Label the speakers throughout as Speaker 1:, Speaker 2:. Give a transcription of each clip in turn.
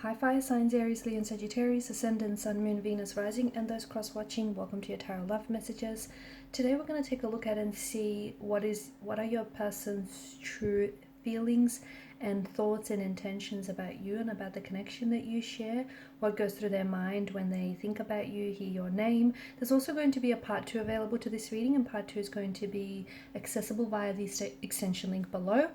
Speaker 1: Hi fire signs, Aries, Leo and Sagittarius, Ascendant, Sun, Moon, Venus, Rising, and those cross-watching, welcome to your Tarot Love Messages. Today we're going to take a look at and see what are your person's true feelings and thoughts and intentions about you and about the connection that you share, what goes through their mind when they think about you, hear your name. There's also going to be a part 2 available to this reading, and part 2 is going to be accessible via the extension link below.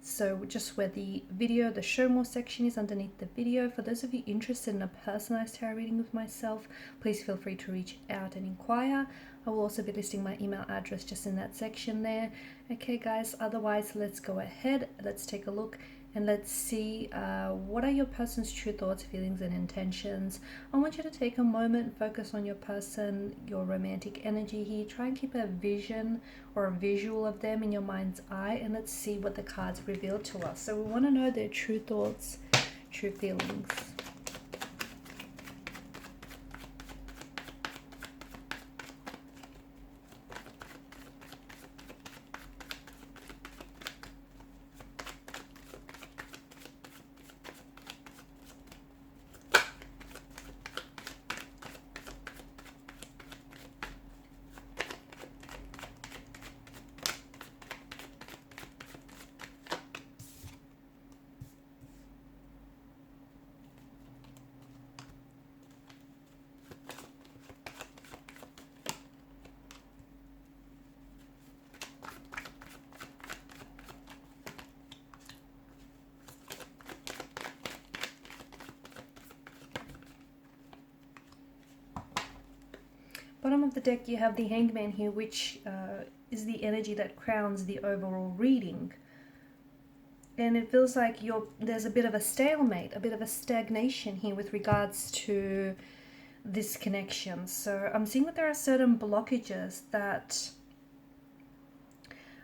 Speaker 1: So just where the video, the show more section is underneath the video. For those of you interested in a personalized tarot reading with myself, please feel free to reach out and inquire. I will also be listing my email address just in that section there. Okay guys, otherwise let's go ahead, let's take a look and let's see what are your person's true thoughts, feelings and intentions. I want you to take a moment, focus on your person, your romantic energy here. Try and keep a vision or a visual of them in your mind's eye, and let's see what the cards reveal to us. So we want to know their true thoughts, true feelings. Bottom of the deck you have the Hangman here, which is the energy that crowns the overall reading. And it feels like there's a bit of a stalemate, a bit of a stagnation here with regards to this connection. So I'm seeing that there are certain blockages that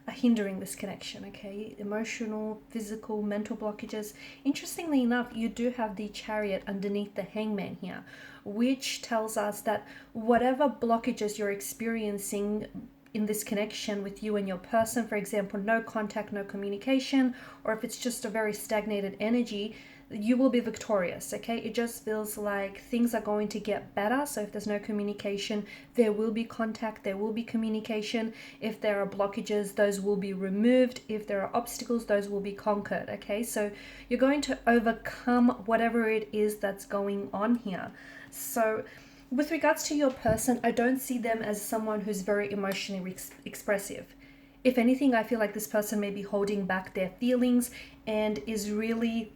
Speaker 1: are hindering this connection, okay? Emotional, physical, mental blockages. Interestingly enough, you do have the Chariot underneath the Hangman here, which tells us that whatever blockages you're experiencing in this connection with you and your person, for example, no contact, no communication, or if it's just a very stagnated energy, you will be victorious, okay? It just feels like things are going to get better. So if there's no communication, there will be contact, there will be communication. If there are blockages, those will be removed. If there are obstacles, those will be conquered, okay? So you're going to overcome whatever it is that's going on here. So with regards to your person, I don't see them as someone who's very emotionally expressive. If anything, I feel like this person may be holding back their feelings and is really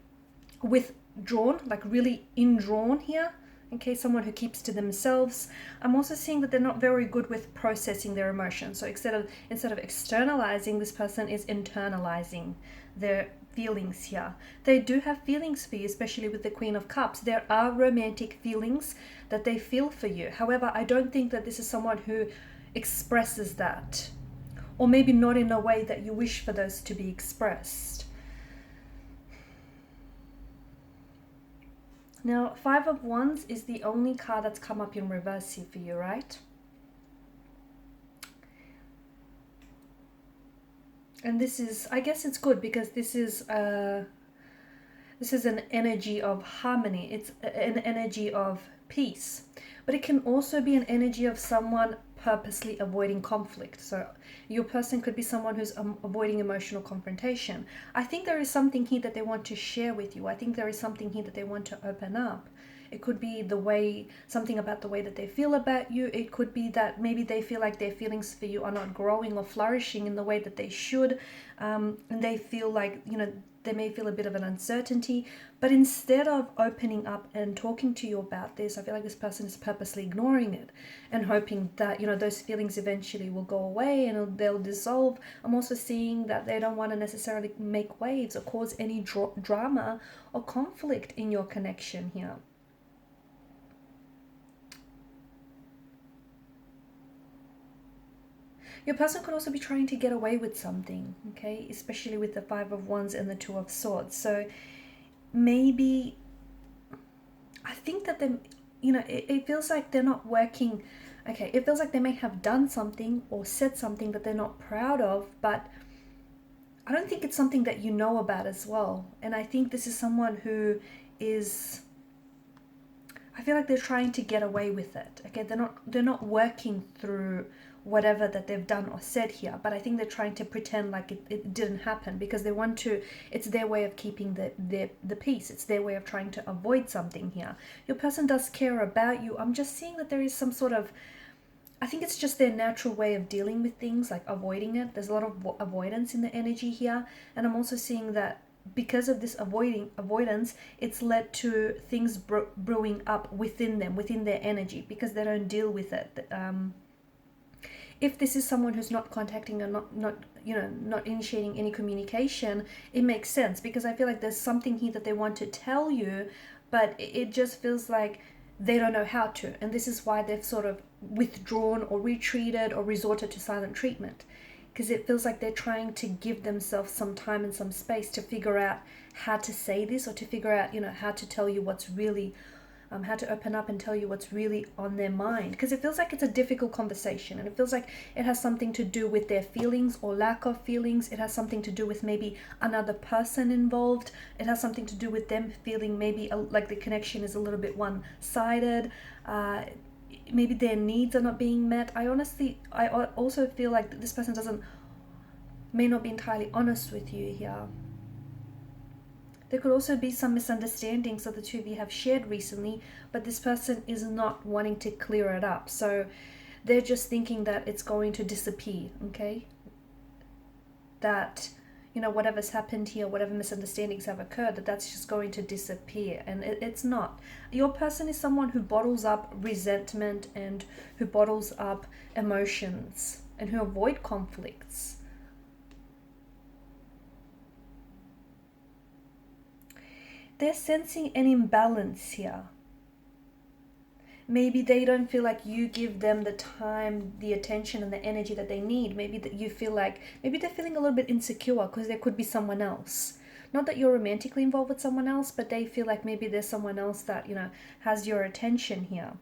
Speaker 1: withdrawn, like really indrawn here. Okay, someone who keeps to themselves. I'm also seeing that they're not very good with processing their emotions. So instead of externalizing, this person is internalizing their feelings here. They do have feelings for you, especially with the Queen of Cups. There are romantic feelings that they feel for you. However, I don't think that this is someone who expresses that, or maybe not in a way that you wish for those to be expressed. Now, Five of Wands is the only card that's come up in reverse here for you, right? And this is, I guess it's good because this is an energy of harmony. It's an energy of peace. But it can also be an energy of someone purposely avoiding conflict. So your person could be someone who's avoiding emotional confrontation. I think there is something here that they want to share with you. I think there is something here that they want to open up. It could be something about the way that they feel about you. It could be that maybe they feel like their feelings for you are not growing or flourishing in the way that they should. And they feel like, they may feel a bit of an uncertainty, but instead of opening up and talking to you about this, I feel like this person is purposely ignoring it and hoping that, those feelings eventually will go away and they'll dissolve. I'm also seeing that they don't want to necessarily make waves or cause any drama or conflict in your connection here. Your person could also be trying to get away with something, okay? Especially with the Five of Wands and the Two of Swords. So maybe, I think that it feels like they're not working. Okay, it feels like they may have done something or said something that they're not proud of, but I don't think it's something that you know about as well. And I think this is someone who is I feel like they're trying to get away with it. Okay, they're not working through whatever that they've done or said here, but I think they're trying to pretend like it didn't happen because they want to. It's their way of keeping the peace. It's their way of trying to avoid something here. Your person does care about you. I'm just seeing that there is some sort of, I think it's just their natural way of dealing with things, like avoiding it. There's a lot of avoidance in the energy here, and I'm also seeing that because of this avoidance, it's led to things brewing up within them, within their energy, because they don't deal with it. If this is someone who's not contacting or not initiating any communication, it makes sense, because I feel like there's something here that they want to tell you, but it just feels like they don't know how to, and this is why they've sort of withdrawn or retreated or resorted to silent treatment, because it feels like they're trying to give themselves some time and some space to figure out how to say this, or to figure out, how to tell you what's really, how to open up and tell you what's really on their mind. Because it feels like it's a difficult conversation, and it feels like it has something to do with their feelings or lack of feelings. It has something to do with maybe another person involved. It has something to do with them feeling maybe like the connection is a little bit one-sided. Maybe their needs are not being met. I also feel like this person may not be entirely honest with you here. There could also be some misunderstandings that the two of you have shared recently, but this person is not wanting to clear it up. So they're just thinking that it's going to disappear, okay? That, whatever's happened here, whatever misunderstandings have occurred, that's just going to disappear. And it's not. Your person is someone who bottles up resentment and who bottles up emotions and who avoid conflicts. They're sensing an imbalance here. Maybe they don't feel like you give them the time, the attention, and the energy that they need. Maybe that you feel like, maybe they're feeling a little bit insecure because there could be someone else. Not that you're romantically involved with someone else, but they feel like maybe there's someone else that, has your attention here.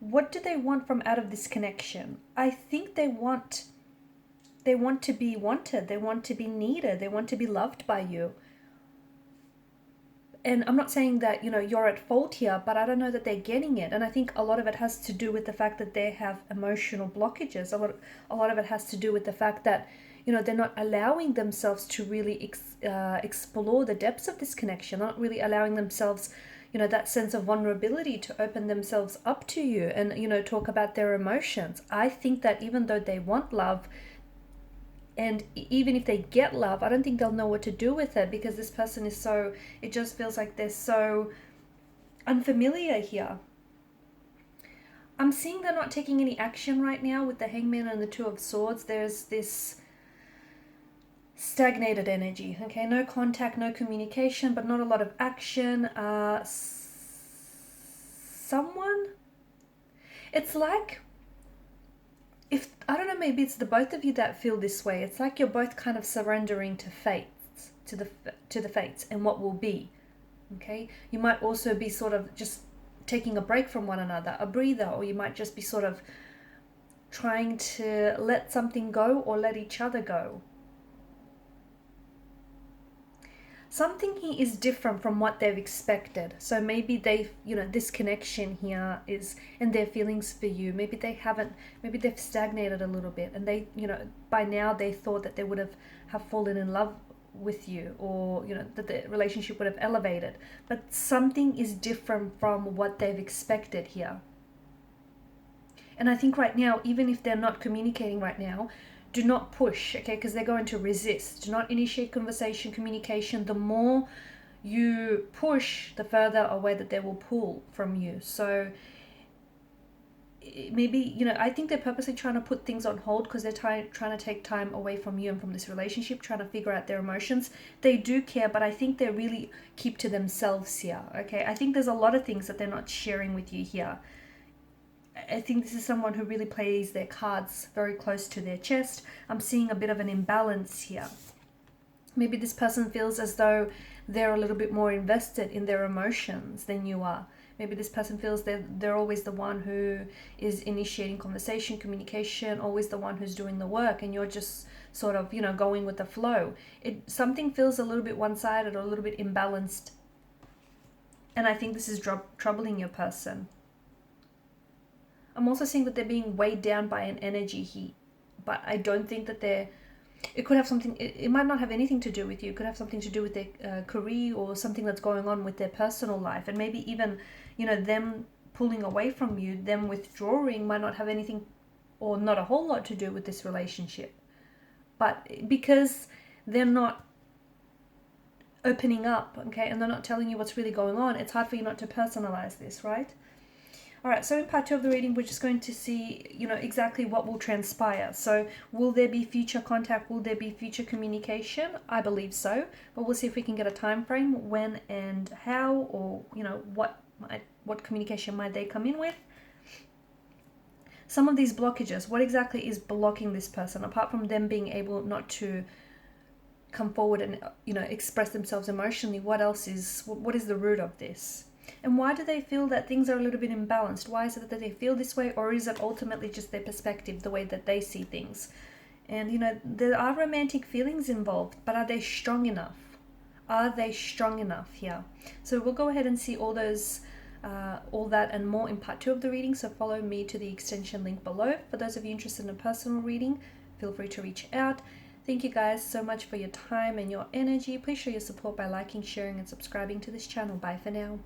Speaker 1: What do they want from out of this connection? I think they want to be wanted. They want to be needed. They want to be loved by you. And I'm not saying that, you're at fault here, but I don't know that they're getting it. And I think a lot of it has to do with the fact that they have emotional blockages. A lot of it has to do with the fact that, they're not allowing themselves to really explore the depths of this connection, not really allowing themselves, that sense of vulnerability to open themselves up to you and, talk about their emotions. I think that even though they want love, and even if they get love, I don't think they'll know what to do with it, because this person is it just feels like they're so unfamiliar here. I'm seeing they're not taking any action right now with the Hangman and the Two of Swords. There's this stagnated energy, okay? No contact, no communication, but not a lot of action. It's like, I don't know, maybe it's the both of you that feel this way. It's like you're both kind of surrendering to fate, to the fates and what will be. Okay, you might also be sort of just taking a break from one another, a breather, or you might just be sort of trying to let something go or let each other go. Something here is different from what they've expected. So maybe they've, this connection here is, and their feelings for you, maybe they've stagnated a little bit, and they, by now they thought that they would have fallen in love with you, or, that the relationship would have elevated. But something is different from what they've expected here. And I think right now, even if they're not communicating right now, do not push, okay, because they're going to resist. Do not initiate conversation, communication. The more you push, the further away that they will pull from you. So maybe, I think they're purposely trying to put things on hold because they're trying to take time away from you and from this relationship, trying to figure out their emotions. They do care, but I think they really keep to themselves here, okay? I think there's a lot of things that they're not sharing with you here. I think this is someone who really plays their cards very close to their chest. I'm seeing a bit of an imbalance here. Maybe this person feels as though they're a little bit more invested in their emotions than you are. Maybe this person feels that they're always the one who is initiating conversation, communication, always the one who's doing the work, and you're just sort of, going with the flow. Something feels a little bit one-sided or a little bit imbalanced And I think this is troubling your person. I'm also seeing that they're being weighed down by an energy heat, but I don't think that it could have something, it might not have anything to do with you. It could have something to do with their career or something that's going on with their personal life. And maybe even, them pulling away from you, them withdrawing might not have anything or not a whole lot to do with this relationship. But because they're not opening up, okay, and they're not telling you what's really going on, it's hard for you not to personalize this, right? All right, so in part 2 of the reading, we're just going to see, exactly what will transpire. So will there be future contact? Will there be future communication? I believe so, but we'll see if we can get a time frame, when and how, or, what communication might they come in with. Some of these blockages, what exactly is blocking this person, apart from them being able not to come forward and, express themselves emotionally? What is the root of this? And why do they feel that things are a little bit imbalanced? Why is it that they feel this way, or is it ultimately just their perspective, the way that they see things? And, there are romantic feelings involved, but are they strong enough? Are they strong enough here? So we'll go ahead and see all that and more in part 2 of the reading. So follow me to the extension link below. For those of you interested in a personal reading, feel free to reach out. Thank you guys so much for your time and your energy. Please show your support by liking, sharing, and subscribing to this channel. Bye for now.